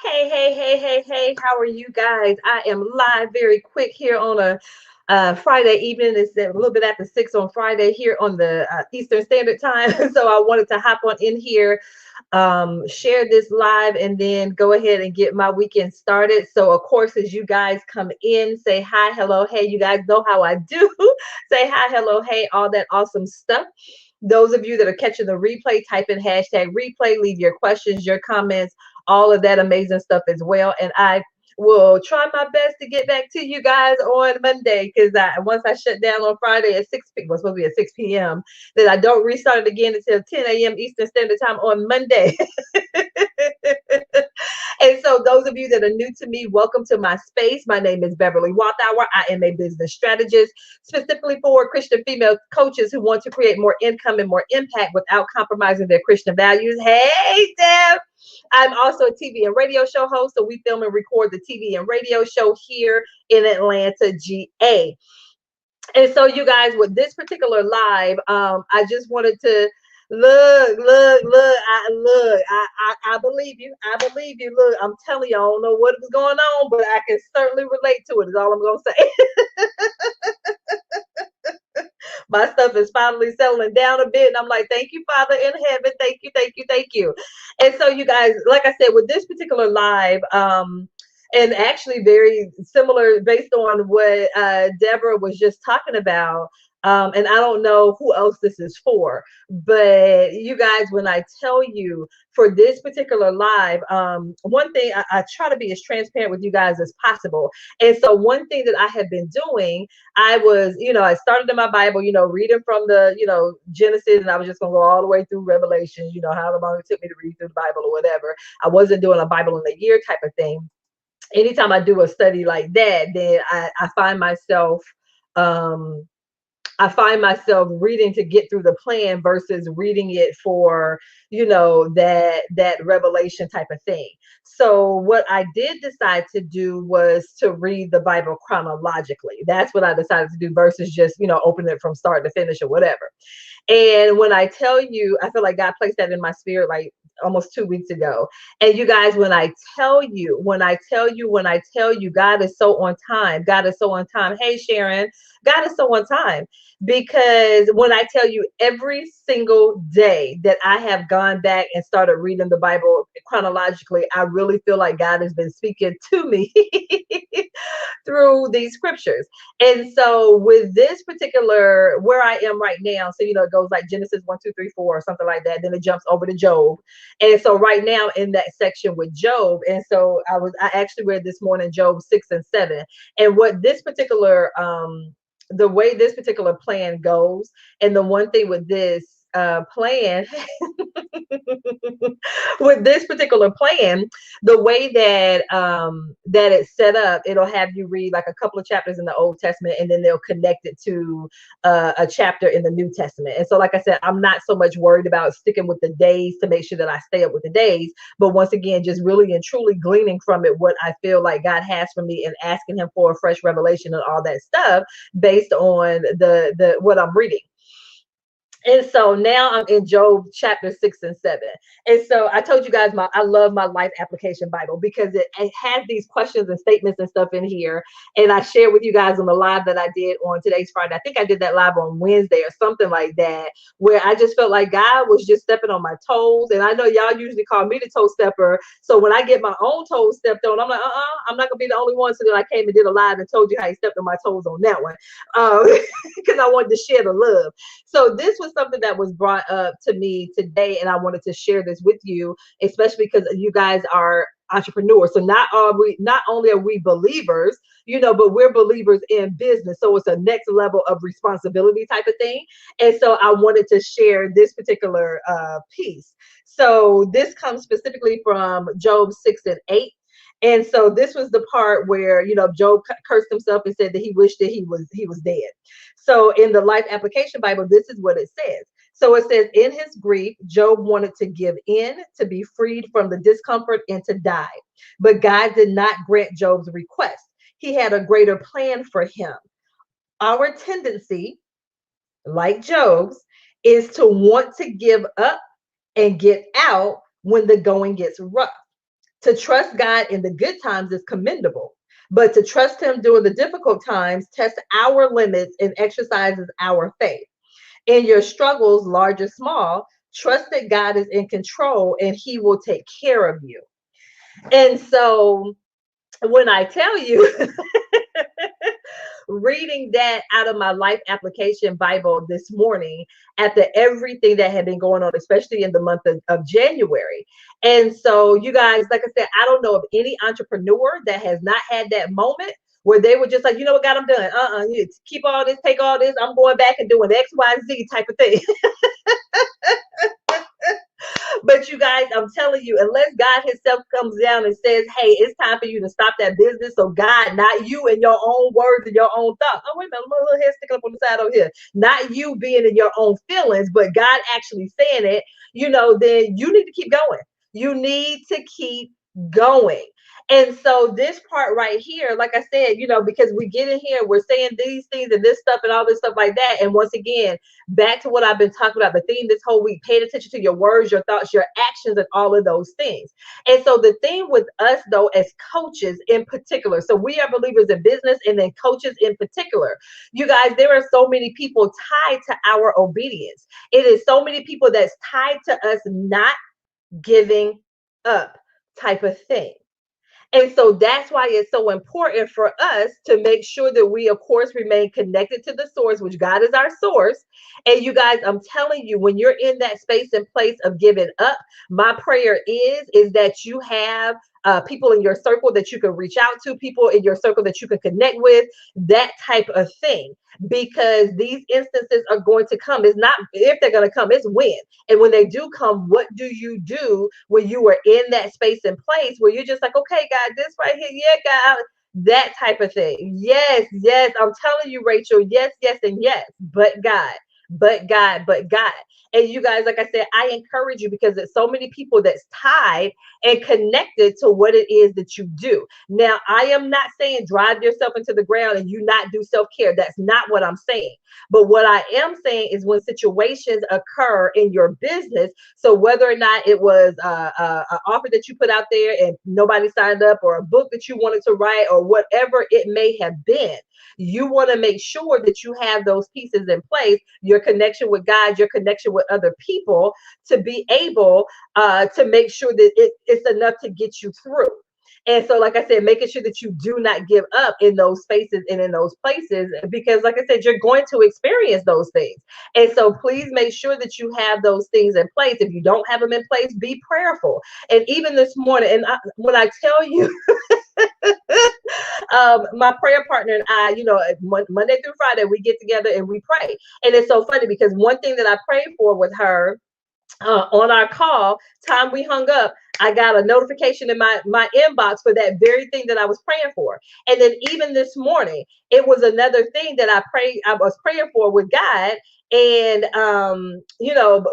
Hey, hey, hey, hey, hey, how are you guys? I am live very quick here on a Friday evening. It's a little bit after 6 on Friday here on the Eastern Standard Time. So I wanted to hop on in here, share this live, and then go ahead and get my weekend started. So, of course, as you guys come in, say hi, hello, hey, you guys know how I do. Say hi, hello, hey, all that awesome stuff. Those of you that are catching the replay, type in hashtag replay, leave your questions, your comments, all of that amazing stuff as well. And I will try my best to get back to you guys on Monday because once I shut down on Friday at 6 p.m., was supposed to be at 6 p.m., then I don't restart it again until 10 a.m. Eastern Standard Time on Monday. And so, those of you that are new to me, welcome to my space. My name is Beverly Walthour. I am a business strategist, specifically for Christian female coaches who want to create more income and more impact without compromising their Christian values. Hey, Deb. I'm also a TV and radio show host, so we film and record the TV and radio show here in Atlanta, GA. And so, you guys, with this particular live, I just wanted to I believe you. I believe you. Look, I'm telling you, I don't know what was going on, but I can certainly relate to it. Is all I'm gonna say. My stuff is finally settling down a bit, and I'm like, thank you, Father in heaven. Thank you, thank you, thank you. And so, you guys, like I said, with this particular live, and actually very similar based on what Deborah was just talking about. And I don't know who else this is for, but you guys, when I tell you for this particular live, one thing I try to be as transparent with you guys as possible. And so, one thing that I have been doing, I was, I started in my Bible, reading from the, Genesis, and I was just going to go all the way through Revelation, however long it took me to read through the Bible or whatever. I wasn't doing a Bible in a year type of thing. Anytime I do a study like that, then I find myself um reading to get through the plan versus reading it for, that revelation type of thing. So what I did decide to do was to read the Bible chronologically. That's what I decided to do versus just, open it from start to finish or whatever. And when I tell you, I feel like God placed that in my spirit like almost 2 weeks ago. And you guys, when I tell you, God is so on time. God is so on time. Hey, Sharon, God is so on time. Because when I tell you every single day that I have gone back and started reading the Bible chronologically, I really feel like God has been speaking to me through these scriptures. And so with this particular where I am right now, so it goes like Genesis 1, 2, 3, 4, or something like that. Then it jumps over to Job. And so right now in that section with Job, and so I actually read this morning Job 6 and 7. And what this particular the way this particular plan goes, and the one thing with this plan with this particular plan, the way that it's set up, it'll have you read like a couple of chapters in the Old Testament, and then they'll connect it to a chapter in the New Testament. And so, like I said, I'm not so much worried about sticking with the days to make sure that I stay up with the days, but once again, just really and truly gleaning from it what I feel like God has for me, and asking Him for a fresh revelation and all that stuff based on the what I'm reading. And so now I'm in Job chapter 6 and 7. And so I told you guys I love my life application Bible because it has these questions and statements and stuff in here. And I shared with you guys on the live that I did on today's Friday. I think I did that live on Wednesday or something like that, where I just felt like God was just stepping on my toes. And I know y'all usually call me the toe stepper. So when I get my own toes stepped on, I'm like, I'm not gonna be the only one. So then I came and did a live and told you how he stepped on my toes on that one. Because I wanted to share the love. So this was something that was brought up to me today, and I wanted to share this with you, especially because you guys are entrepreneurs. So not only are we believers, but we're believers in business. So it's a next level of responsibility type of thing. And so I wanted to share this particular piece. So this comes specifically from Job 6 and 8. And so this was the part where, Job cursed himself and said that he wished that he was dead. So in the Life Application Bible, this is what it says. So it says, in his grief, Job wanted to give in, to be freed from the discomfort, and to die. But God did not grant Job's request. He had a greater plan for him. Our tendency, like Job's, is to want to give up and get out when the going gets rough, To trust God in the good times is commendable, but to trust Him during the difficult times tests our limits and exercises our faith. In your struggles, large or small, trust that God is in control and He will take care of you. And so when I tell you, reading that out of my life application Bible this morning after everything that had been going on, especially in the month of January. And so, you guys, like I said, I don't know of any entrepreneur that has not had that moment where they were just like, you know what, God, I'm done. You keep all this, take all this. I'm going back and doing X, Y, Z type of thing. But you guys, I'm telling you, unless God Himself comes down and says, hey, it's time for you to stop that business. So God, not you in your own words and your own thoughts. Oh, wait a minute, my little head sticking up on the side over here. Not you being in your own feelings, but God actually saying it, then you need to keep going. You need to keep going. And so this part right here, like I said, because we get in here, we're saying these things and this stuff and all this stuff like that. And once again, back to what I've been talking about, the theme this whole week, paying attention to your words, your thoughts, your actions, and all of those things. And so the thing with us, though, as coaches in particular, so we are believers in business and then coaches in particular, you guys, there are so many people tied to our obedience. It is so many people that's tied to us not giving up type of thing. And so that's why it's so important for us to make sure that we, of course, remain connected to the source, which God is our source. And you guys, I'm telling you, when you're in that space and place of giving up, my prayer is that you have people in your circle that you can reach out to, people in your circle that you can connect with, that type of thing. Because these instances are going to come. It's not if they're going to come, it's when. And when they do come, what do you do when you are in that space and place where you're just like, okay, God, this right here, yeah, God, that type of thing. Yes, yes, I'm telling you, Rachel, yes, yes, and yes, but God. But God, but God. And you guys, like I said, I encourage you because there's so many people that's tied and connected to what it is that you do. Now, I am not saying drive yourself into the ground and you not do self-care. That's not what I'm saying. But what I am saying is when situations occur in your business, so whether or not it was an offer that you put out there and nobody signed up, or a book that you wanted to write, or whatever it may have been, you want to make sure that you have those pieces in place, your connection with God, your connection with other people, to be able to make sure that it's enough to get you through. And so, like I said, making sure that you do not give up in those spaces and in those places, because like I said, you're going to experience those things. And so please make sure that you have those things in place. If you don't have them in place, be prayerful. And even this morning, when I tell you, my prayer partner and I, Monday through Friday, we get together and we pray. And it's so funny because one thing that I prayed for with her on our call, time we hung up, I got a notification in my inbox for that very thing that I was praying for. And then even this morning, it was another thing that I was praying for with God, and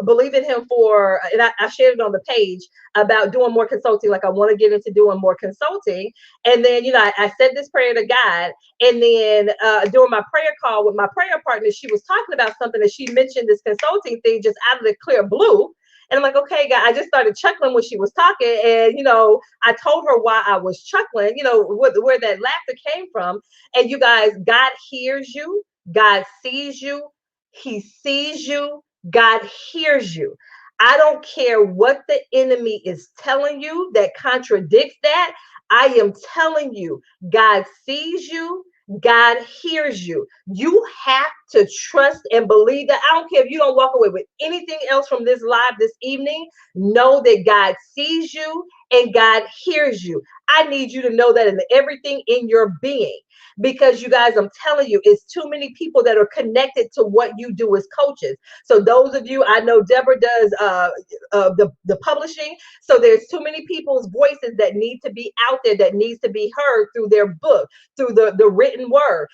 believing Him for, and I shared it on the page about doing more consulting. Like, I want to get into doing more consulting. And then I said this prayer to God, and then during my prayer call with my prayer partner, she was talking about something, and she mentioned this consulting thing just out of the clear blue. And I'm like, okay, God, I just started chuckling when she was talking. And, I told her why I was chuckling, where that laughter came from. And you guys, God hears you. God sees you. He sees you. God hears you. I don't care what the enemy is telling you that contradicts that. I am telling you, God sees you. God hears you. You have to trust and believe that. I don't care if you don't walk away with anything else from this live this evening. Know that God sees you and God hears you. I need you to know that in everything in your being. Because you guys, I'm telling you, it's too many people that are connected to what you do as coaches. So those of you, I know Deborah does the publishing. So there's too many people's voices that need to be out there, that needs to be heard through their book, through the written word,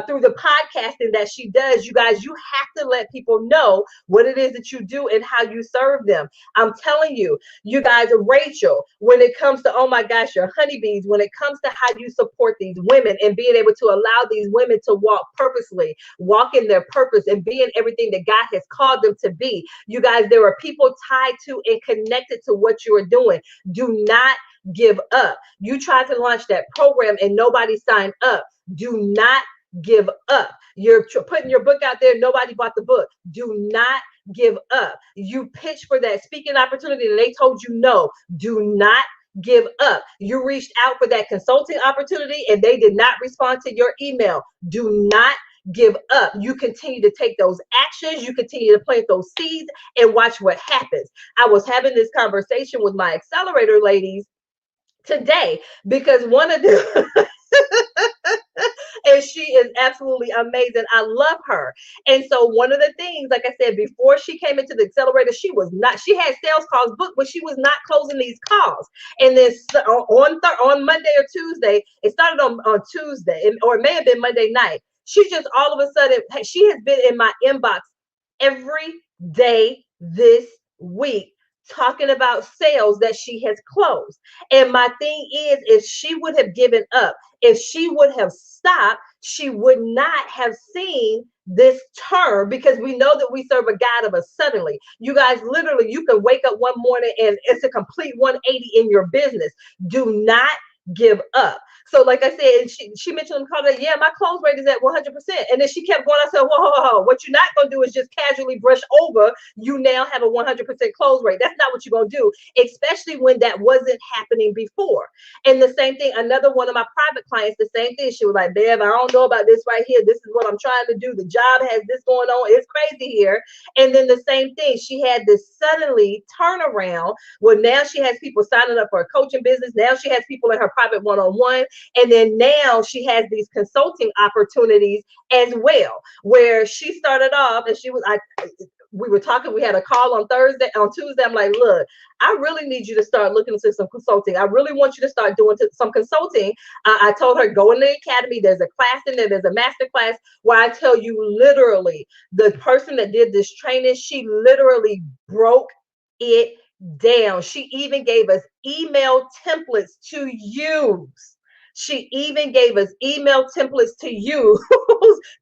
through the podcasting that she does. You guys, you have to let people know what it is that you do and how you serve them. I'm telling you, you guys, Rachel, when it comes to, oh my gosh, your honeybees, when it comes to how you support these women and being able to allow these women to walk purposely, walk in their purpose, and be in everything that God has called them to be. You guys, there are people tied to and connected to what you are doing. Do not give up. You tried to launch that program and nobody signed up. Do not give up. You're putting your book out there. Nobody bought the book. Do not give up. You pitched for that speaking opportunity and they told you no. Do not give up. You reached out for that consulting opportunity and they did not respond to your email. Do not give up. You continue to take those actions. You continue to plant those seeds and watch what happens. I was having this conversation with my accelerator ladies today because one of them and she is absolutely amazing. I love her. And so one of the things, like I said, before she came into the accelerator, she had sales calls booked, but she was not closing these calls. And then on Monday or Tuesday, it started on Tuesday, or it may have been Monday night. She just all of a sudden, she has been in my inbox every day this week talking about sales that she has closed. And my thing is, if she would have given up, if she would have stopped, she would not have seen this term, because we know that we serve a God of a suddenly. You guys, literally, you can wake up one morning and it's a complete 180 in your business. Do not give up. So like I said, and she mentioned on the call that, yeah, my close rate is at 100%. And then she kept going. I said, whoa. What you're not going to do is just casually brush over. You now have a 100% close rate. That's not what you're going to do, especially when that wasn't happening before. And the same thing, another one of my private clients, the same thing. She was like, Bev, I don't know about this right here. This is what I'm trying to do. The job has this going on. It's crazy here. And then the same thing, she had this suddenly turnaround. Well, now she has people signing up for a coaching business. Now she has people in her private one-on-one. And then now she has these consulting opportunities as well, where she started off and we were talking, we had a call on Tuesday. I'm like, look, I really need you to start looking into some consulting. I really want you to start doing some consulting. I told her, go in the academy. There's a class in there. There's a master class where I tell you literally, the person that did this training, she literally broke it down. She even gave us email templates to use. She even gave us email templates to use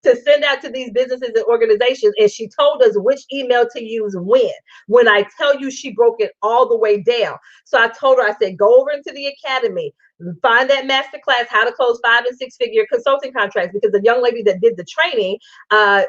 to send out to these businesses and organizations. And she told us which email to use when. When I tell you, she broke it all the way down. So I told her, I said, go over into the academy, find that masterclass, how to close 5- and 6-figure consulting contracts, because the young lady that did the training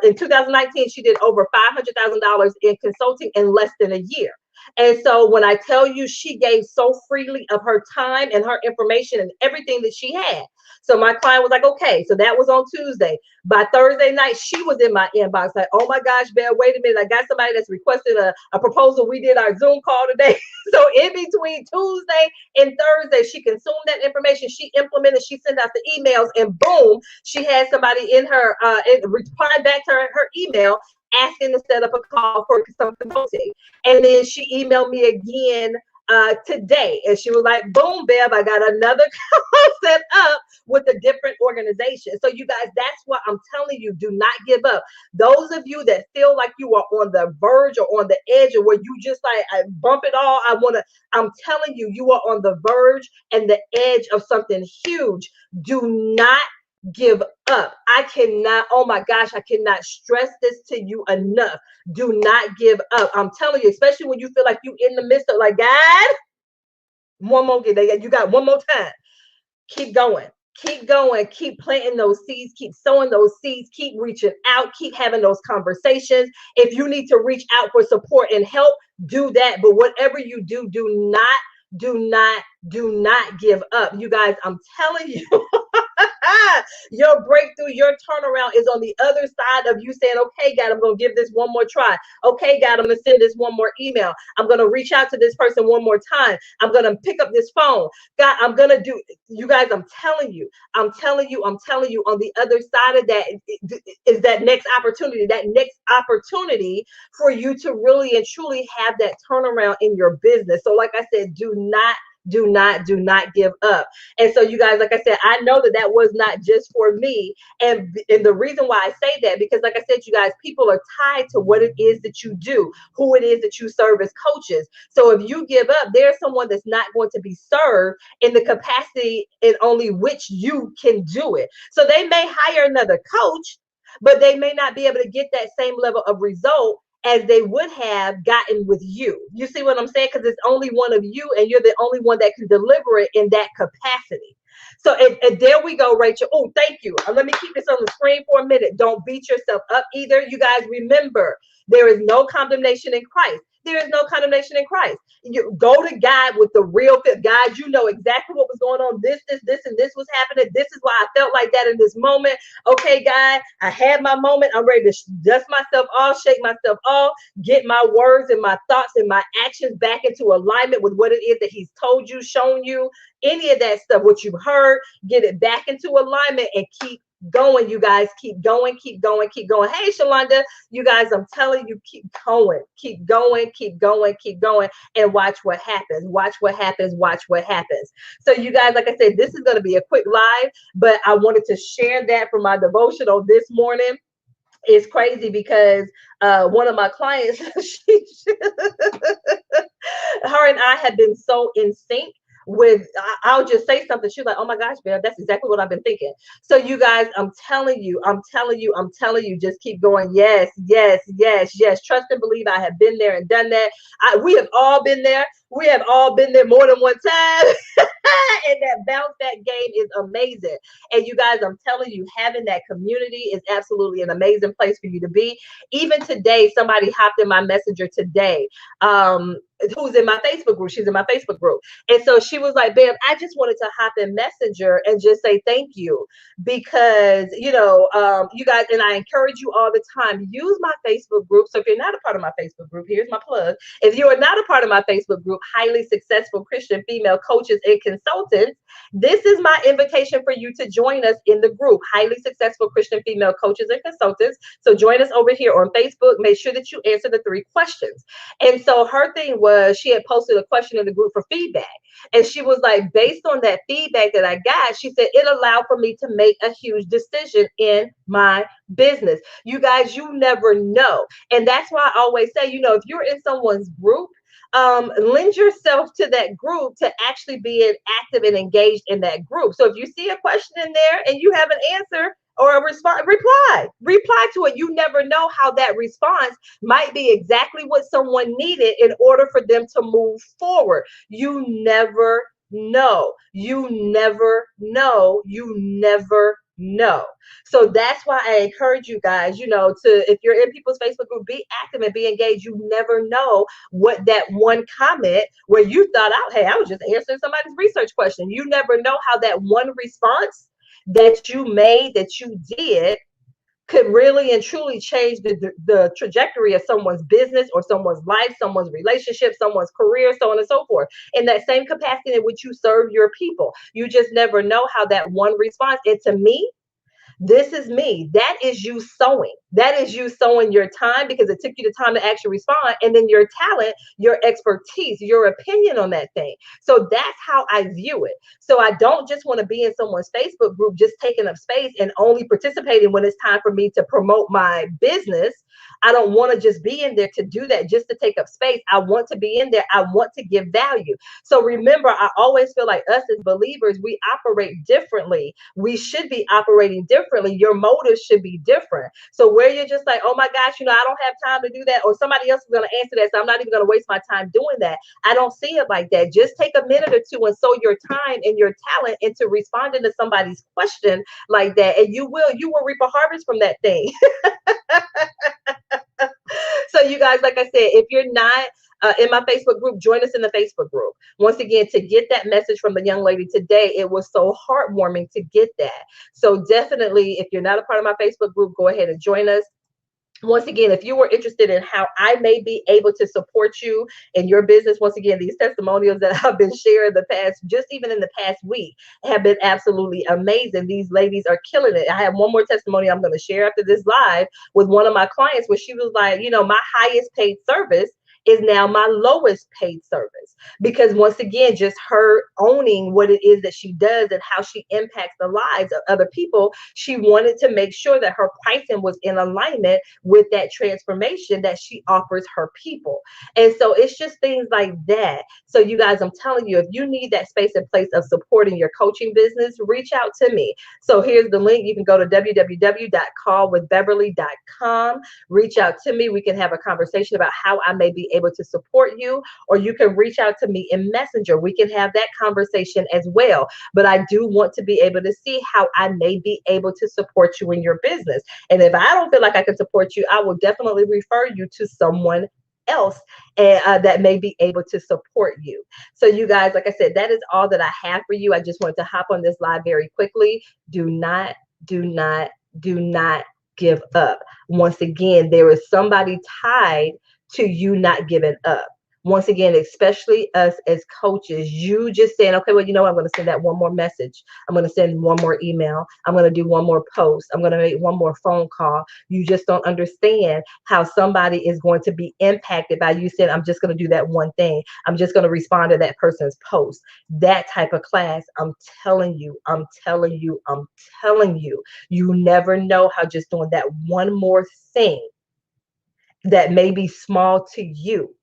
in 2019, she did over $500,000 in consulting in less than a year. And so when I tell you, she gave so freely of her time and her information and everything that she had. So my client was like, okay, so that was on Tuesday. By Thursday night, she was in my inbox like, oh my gosh, Bear, wait a minute. I got somebody that's requested a proposal. We did our Zoom call today. So in between Tuesday and Thursday, she consumed that information. She implemented, she sent out the emails, and boom, she had somebody in her, reply back to her email asking to set up a call for some consulting. And then she emailed me again today, and she was like, boom, Bev, I got another call set up with a different organization. So you guys, that's what I'm telling you. Do not give up. Those of you that feel like you are on the verge or on the edge, or where you just like, I bump it all, I'm telling you, you are on the verge and the edge of something huge. Do not give up. I cannot, oh my gosh, I cannot stress this to you enough. Do not give up. I'm telling you, especially when you feel like you in the midst of like, God, one more, you got one more time. Keep going. Keep going. Keep planting those seeds. Keep sowing those seeds. Keep reaching out. Keep having those conversations. If you need to reach out for support and help, do that. But whatever you do, do not give up. You guys, I'm telling you, your breakthrough, your turnaround is on the other side of you saying, okay, God, I'm going to give this one more try. Okay, God, I'm going to send this one more email. I'm going to reach out to this person one more time. I'm going to pick up this phone. God, I'm going to do, you guys, I'm telling you, on the other side of that is that next opportunity for you to really and truly have that turnaround in your business. So like I said, do not give up. And so you guys, like I said, I know that was not just for me. And the reason why I say that, because like I said, you guys, people are tied to what it is that you do, who it is that you serve as coaches. So if you give up, there's someone that's not going to be served in the capacity in only which you can do it. So they may hire another coach, but they may not be able to get that same level of result as they would have gotten with you. You see what I'm saying? Because it's only one of you, and you're the only one that can deliver it in that capacity. So, and there we go, Rachel. Oh, thank you. Let me keep this on the screen for a minute. Don't beat yourself up either. You guys remember, there is no condemnation in Christ. There is no condemnation in Christ. You go to God with the real fit. God, you know exactly what was going on. This, and this was happening. This is why I felt like that in this moment. Okay, God, I had my moment. I'm ready to dust myself off, shake myself off, get my words and my thoughts and my actions back into alignment with what it is that He's told you, shown you, any of that stuff, what you've heard, get it back into alignment and keep going, you guys. Keep going, keep going, keep going. Hey, Shalonda, you guys, I'm telling you, keep going, keep going, keep going, keep going, and watch what happens. Watch what happens. Watch what happens. So, you guys, like I said, this is going to be a quick live, but I wanted to share that from my devotional this morning. It's crazy because one of my clients, her and I have been so in sync with, I'll just say something. She's like, oh my gosh, Bear, that's exactly what I've been thinking. So, you guys, I'm telling you, just keep going. Yes, yes, yes, yes. Trust and believe. I have been there and done that. We have all been there. We have all been there more than one time. And that bounce back game is amazing. And you guys, I'm telling you, having that community is absolutely an amazing place for you to be. Even today, somebody hopped in my messenger today, who's in my Facebook group. She's in my Facebook group. And so she was like, Bam, I just wanted to hop in Messenger and just say thank you. Because, you guys, and I encourage you all the time, use my Facebook group. So if you're not a part of my Facebook group, here's my plug. If you are not a part of my Facebook group, Highly Successful Christian Female Coaches and Consultants, this is my invitation for you to join us in the group, Highly Successful Christian Female Coaches and Consultants. So join us over here on Facebook. Make sure that you answer the 3 questions. And so her thing was, she had posted a question in the group for feedback. And she was like, based on that feedback that I got, she said, it allowed for me to make a huge decision in my business. You guys, you never know. And that's why I always say, if you're in someone's group, lend yourself to that group to actually be active and engaged in that group. So if you see a question in there and you have an answer or a response, reply to it. You never know how that response might be exactly what someone needed in order for them to move forward. You never know. You never know. You never know. So that's why I encourage you guys, if you're in people's Facebook group, be active and be engaged. You never know what that one comment where you thought out, hey, I was just answering somebody's research question. You never know how that one response that you made, that you did, could really and truly change the trajectory of someone's business or someone's life, someone's relationship, someone's career, so on and so forth. In that same capacity in which you serve your people, you just never know how that one response. And to me, this is me. That is you sowing. That is you sowing your time, because it took you the time to actually respond. And then your talent, your expertise, your opinion on that thing. So that's how I view it. So I don't just want to be in someone's Facebook group, just taking up space and only participating when it's time for me to promote my business. I don't want to just be in there to do that, just to take up space. I want to be in there. I want to give value. So remember, I always feel like us as believers, we operate differently. We should be operating differently. Your motives should be different. So where you're just like, oh my gosh, I don't have time to do that, or somebody else is going to answer that, so I'm not even going to waste my time doing that. I don't see it like that. Just take a minute or two and sow your time and your talent into responding to somebody's question like that, and you will reap a harvest from that thing. So you guys, like I said, if you're not in my Facebook group, join us in the Facebook group. Once again, to get that message from the young lady today, it was so heartwarming to get that. So definitely, if you're not a part of my Facebook group, go ahead and join us. Once again, if you were interested in how I may be able to support you in your business, once again, these testimonials that I've been sharing even in the past week, have been absolutely amazing. These ladies are killing it. I have one more testimony I'm going to share after this live with one of my clients, where she was like, my highest paid service is now my lowest paid service. Because once again, just her owning what it is that she does and how she impacts the lives of other people, she wanted to make sure that her pricing was in alignment with that transformation that she offers her people. And so it's just things like that. So you guys, I'm telling you, if you need that space and place of supporting your coaching business, reach out to me. So here's the link. You can go to www.callwithbeverly.com. Reach out to me. We can have a conversation about how I may be able to support you, or you can reach out to me in Messenger. We can have that conversation as well. But I do want to be able to see how I may be able to support you in your business. And if I don't feel like I can support you, I will definitely refer you to someone else that may be able to support you. So you guys, like I said, that is all that I have for you. I just wanted to hop on this live very quickly. Do not, do not, do not give up. Once again, there is somebody tied to you not giving up. Once again, especially us as coaches, you just saying, okay, well, you know what? I'm going to send that one more message. I'm going to send one more email. I'm going to do one more post. I'm going to make one more phone call. You just don't understand how somebody is going to be impacted by you saying, I'm just going to do that one thing. I'm just going to respond to that person's post. That type of class, I'm telling you, I'm telling you, I'm telling you, you never know how just doing that one more thing that may be small to you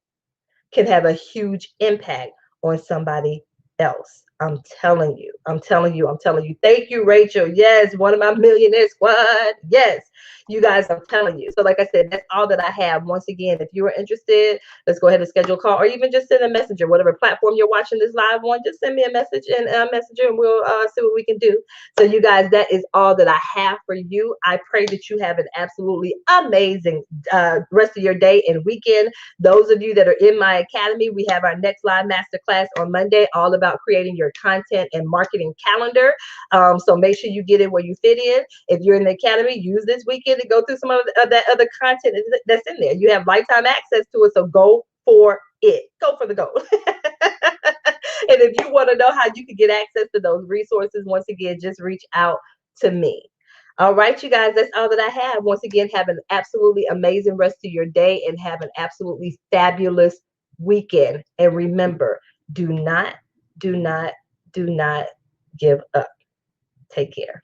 can have a huge impact on somebody else. I'm telling you, I'm telling you, I'm telling you. Thank you, Rachel. Yes, one of my millionaire squad. Yes, you guys, I'm telling you. So, like I said, that's all that I have. Once again, if you are interested, let's go ahead and schedule a call, or even just send a messenger, whatever platform you're watching this live on. Just send me a message and messenger, and we'll see what we can do. So, you guys, that is all that I have for you. I pray that you have an absolutely amazing rest of your day and weekend. Those of you that are in my academy, we have our next live masterclass on Monday, all about creating your content and marketing calendar. So make sure you get in where you fit in. If you're in the academy, use this weekend to go through some of that other content that's in there. You have lifetime access to it, so go for it. Go for the gold. And if you want to know how you can get access to those resources, once again, just reach out to me. All right, you guys, that's all that I have. Once again, have an absolutely amazing rest of your day and have an absolutely fabulous weekend. And remember, do not, do not, do not give up. Take care.